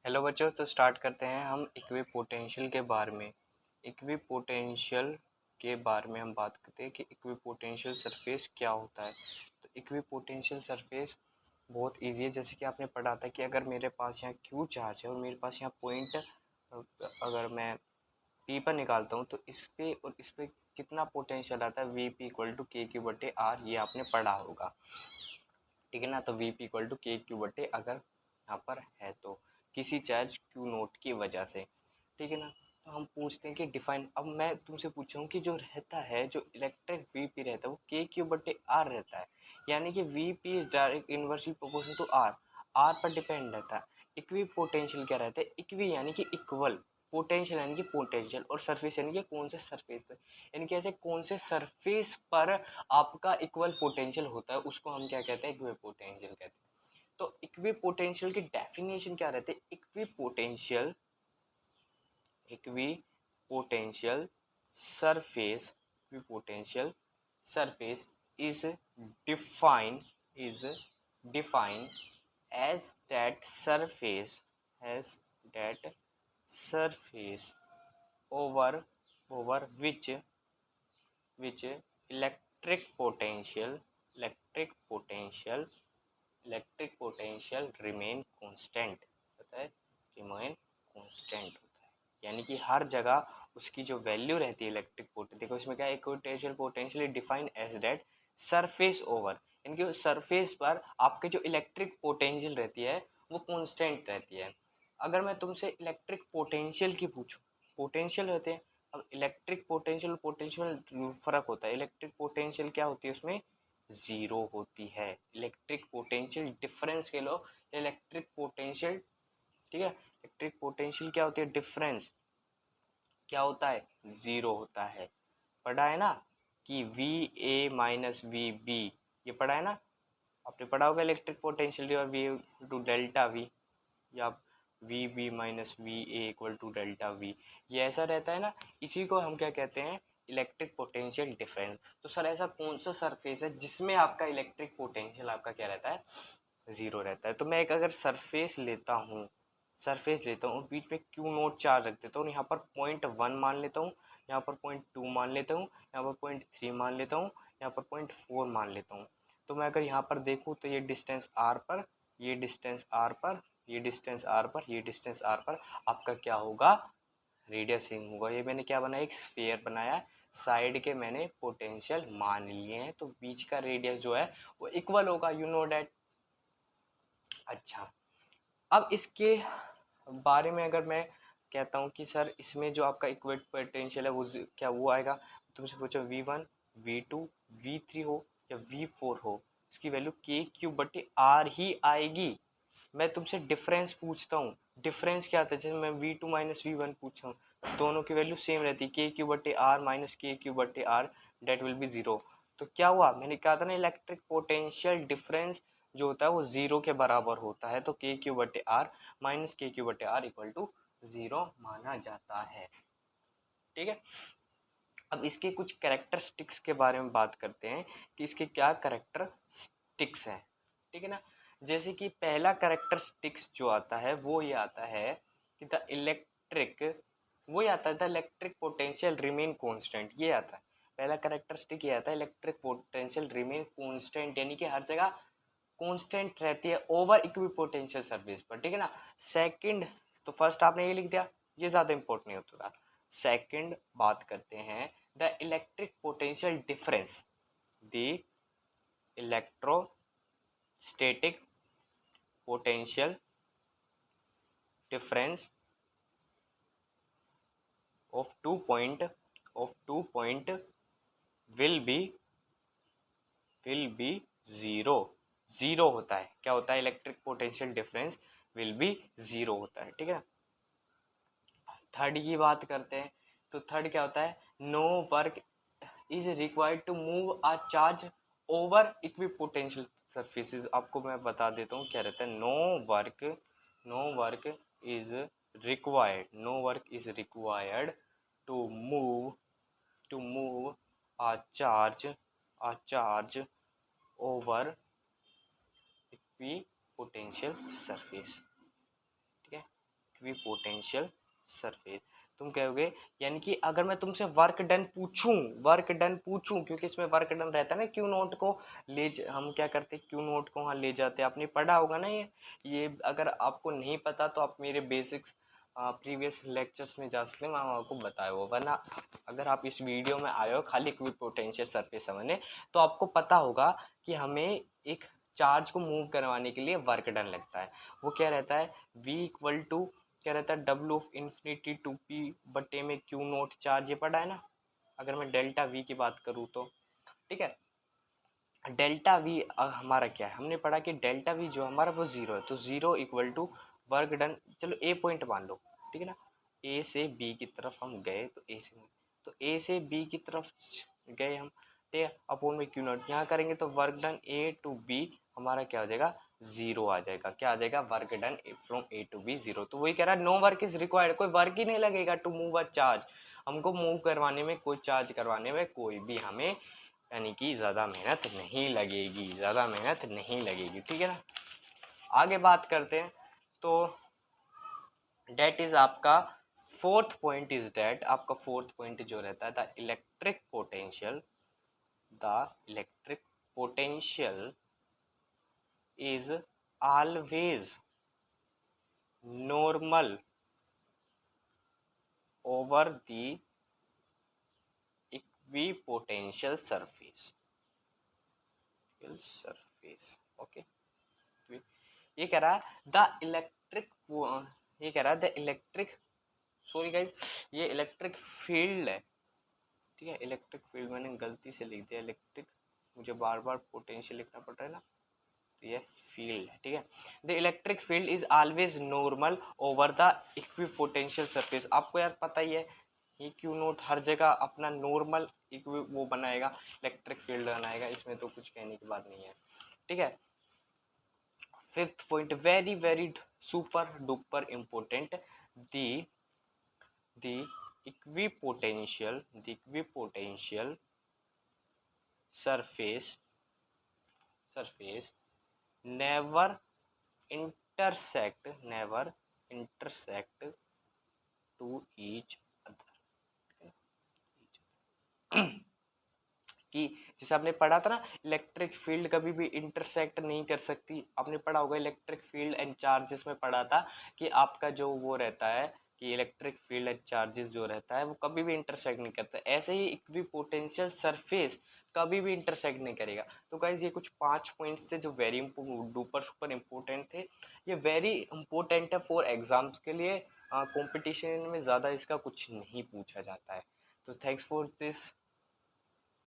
Hello बच्चों, तो start करते हैं हम इक्विपोटेंशियल के बारे में। इक्विपोटेंशियल के बारे में हम बात करते हैं कि इक्विपोटेंशियल सरफेस क्या होता है। तो इक्विपोटेंशियल सरफेस बहुत इजी है। जैसे कि आपने पढ़ा था कि अगर मेरे पास यहाँ क्यू चार्ज है और मेरे पास यहाँ पॉइंट अगर मैं पी पर निकालता हूँ तो इस पे और इस पे कितना पोटेंशियल आता है, वी पी इक्वल टू के क्यू बटे आर, ये आपने पढ़ा होगा। ठीक है ना। तो वी पी इक्वल टू के क्यू बटे अगर यहाँ पर है तो किसी चार्ज क्यू नोट की वजह से। ठीक है ना। तो हम पूछते हैं कि डिफाइन, अब मैं तुमसे पूछूं कि जो रहता है, जो इलेक्ट्रिक वी पी रहता है वो के क्यू बटे आर रहता है, यानी कि V P is direct inversely proportional to R, R पर डिपेंड रहता है। इक्वी पोटेंशियल क्या रहता है, इक्वी यानी कि इक्वल, पोटेंशियल यानी कि पोटेंशियल, और सरफेस यानी कि कौन से सरफेस पर, यानी कि ऐसे कौन से सरफेस पर आपका इक्वल पोटेंशियल होता है उसको हम क्या कहते हैं, इक्वी पोटेंशियल कहते हैं। तो इक्वी पोटेंशियल की डेफिनेशन क्या रहती है, equi potential surface, equi potential surface is define as that surface over which electric potential remain constant होता है, remain constant होता है, यानी कि हर जगह उसकी जो वैल्यू रहती है इलेक्ट्रिक पोटेंशियल, देखो इसमें क्या है, equipotential potential define as that surface over, यानी कि सरफेस पर आपके जो इलेक्ट्रिक पोटेंशियल रहती है वो कांस्टेंट रहती है। अगर मैं तुमसे इलेक्ट्रिक पोटेंशियल की पूछूं, पोटेंशियल होते हैं, अब इलेक्ट्रिक पोटेंशियल और पोटेंशियल फर्क होता है। इलेक्ट्रिक पोटेंशियल क्या होती है, उसमें जीरो होती है। इलेक्ट्रिक पोटेंशियल डिफरेंस के लो, इलेक्ट्रिक पोटेंशियल, ठीक है, इलेक्ट्रिक पोटेंशियल क्या होती है, डिफरेंस क्या होता है, जीरो होता है। पढ़ा है ना कि V A minus V B, ये पढ़ा है ना, आपने पढ़ा होगा इलेक्ट्रिक पोटेंशियल और वी टू डेल्टा वी, या V B minus V A equal to delta V, ये ऐसा रहता है ना। इसी को हम क्या कहते हैं, इलेक्ट्रिक पोटेंशियल डिफरेंस। तो सर ऐसा कौन सा सरफेस है जिसमें आपका इलेक्ट्रिक पोटेंशियल आपका क्या रहता है, जीरो रहता है। तो मैं एक अगर सरफेस लेता हूँ और बीच में क्यू नोट चार्ज रख देता हूँ, यहाँ पर 0.1 मान लेता हूँ, यहाँ पर 0.2 मान लेता हूँ, यहाँ पर 0.3 मान लेता हूँ, यहाँ पर 0.4 मान लेता हूँ। तो मैं अगर यहाँ पर देखूँ तो ये डिस्टेंस आर पर, ये डिस्टेंस आर पर, ये डिस्टेंस आर पर, ये डिस्टेंस आर पर आपका क्या होगा, रेडियस रिंग होगा। ये मैंने क्या बनाया, एक स्फीयर बनाया, साइड के मैंने पोटेंशियल मान लिए हैं, तो बीच का रेडियस जो है वो इक्वल होगा, यू नो डैट। अच्छा, अब इसके बारे में अगर मैं कहता हूँ कि सर इसमें जो आपका इक्वेट पोटेंशियल है वो क्या वो आएगा, तुमसे पूछो V1 V2 V3 हो या V4 हो, इसकी वैल्यू के क्यू बटे आर ही आएगी। मैं तुमसे डिफरेंस पूछता हूँ, डिफरेंस क्या आता है, जैसे मैं V2 माइनस V1 पूछा हूँ, दोनों की वैल्यू सेम रहती है, के क्यू बटे आर माइनस के क्यू बटे R, that will be zero. तो क्या हुआ, मैंने कहा था ना इलेक्ट्रिक पोटेंशियल डिफरेंस जो होता है वो जीरो के बराबर होता है, तो के क्यू बटे आर माइनस के क्यू बटे आर इक्वल टू जीरो माना जाता है। ठीक है। अब इसके कुछ कैरेक्टरिस्टिक्स के बारे में बात करते हैं कि इसके क्या कैरेक्टरिस्टिक्स हैं। ठीक है ना। जैसे कि पहला कैरेक्टरिस्टिक्स जो आता है वो ये आता है कि the electric potential remain constant, ये आता है पहला कैरेक्टरिस्टिक, ये आता है इलेक्ट्रिक पोटेंशियल रिमेन कांस्टेंट, यानी कि हर जगह कांस्टेंट रहती है ओवर इक्विपोटेंशियल सरफेस पर। ठीक है ना। सेकंड, तो फर्स्ट आपने ये लिख दिया, ये ज्यादा इंपॉर्टेंट नहीं होता था। सेकंड बात करते हैं the electric potential difference, the electrostatic potential difference of two point will be zero होता है। क्या होता है, electric potential difference will be zero होता है। ठीक है। थर्ड की बात करते हैं, तो थर्ड क्या होता है, no work is required to move a charge over equipotential surfaces. आपको मैं बता देता हूँ क्या रहता है, no work is required to move a charge over equipotential surface. ठीक है। Equipotential surface. तुम कहोगे यानी कि अगर मैं तुमसे वर्क डन पूछूं क्योंकि इसमें वर्क डन रहता है ना, क्यू नोट को हम क्या करते क्यू नोट को वहाँ ले जाते, आपने पढ़ा होगा ना ये अगर आपको नहीं पता तो आप मेरे बेसिक्स प्रीवियस लेक्चर्स में जा सकते हैं, वहाँ आपको बताया हो। वरना अगर आप इस वीडियो में आए हो खाली इक्विपोटेंशियल सरफेस समझने, तो आपको पता होगा कि हमें एक चार्ज को मूव करवाने के लिए वर्क डन लगता है। वो क्या रहता है, v इक्वल टू क्या रहता है, डब्ल्यू ऑफ इन्फिनिटी 2p बटे में क्यू नोट चार्ज, ये पढ़ा है ना। अगर मैं डेल्टा वी की बात करूँ तो ठीक है, डेल्टा वी हमारा क्या है, हमने पढ़ा कि डेल्टा वी जो हमारा वो जीरो है, तो zero equal to work done, चलो ए पॉइंट मान लो, ठीक है ना। ए से बी की तरफ हम गए, तो ए से बी की तरफ गए हम, ठीक है, अपोन में क्यू नॉट यहाँ करेंगे तो work done A to B हमारा क्या हो जाएगा, जीरो आ जाएगा। क्या आ जाएगा, work done from A to B zero. तो वही कह रहा है नो वर्क इज रिक्वायर्ड, कोई वर्क ही नहीं लगेगा टू मूव अ चार्ज, हमको मूव करवाने में, कोई चार्ज करवाने में कोई भी हमें यानी कि ज़्यादा मेहनत नहीं लगेगी, ठीक है ना। आगे बात करते हैं, तो डेट इज आपका फोर्थ पॉइंट इज डेट, आपका फोर्थ पॉइंट जो रहता है the electric potential is always normal over the equipotential surface. Okay, ये कह रहा है द इलेक्ट्रिक सॉरी गाइज, ये इलेक्ट्रिक फील्ड है, ठीक है। इलेक्ट्रिक फील्ड मैंने गलती से लिख दिया इलेक्ट्रिक, मुझे बार बार पोटेंशियल लिखना पड़ रहा है ना, तो ये फील्ड है, ठीक है। The electric field is always normal over the equipotential surface. आपको यार पता ही है, ये क्यू नोट हर जगह अपना नॉर्मल वो बनाएगा, इलेक्ट्रिक फील्ड बनाएगा, इसमें तो कुछ कहने की बात नहीं है, ठीक है। Fifth point very very super duper important, the equipotential surface never intersect to each other कि जैसे आपने पढ़ा था ना, इलेक्ट्रिक फील्ड कभी भी इंटरसेक्ट नहीं कर सकती, आपने पढ़ा होगा इलेक्ट्रिक फील्ड एंड चार्जेस में पढ़ा था कि आपका जो वो रहता है कि इलेक्ट्रिक फील्ड एंड चार्जेस जो रहता है वो कभी भी इंटरसेक्ट नहीं करता, ऐसे ही इक्विपोटेंशियल सरफेस कभी भी इंटरसेक्ट नहीं करेगा। तो गाइज ये कुछ 5 पॉइंट्स थे जो वेरी डुपर सुपर इम्पोर्टेंट थे, ये वेरी इंपॉर्टेंट है फॉर एग्जाम्स के लिए, कंपटीशन में ज़्यादा इसका कुछ नहीं पूछा जाता है। तो थैंक्स फॉर दिस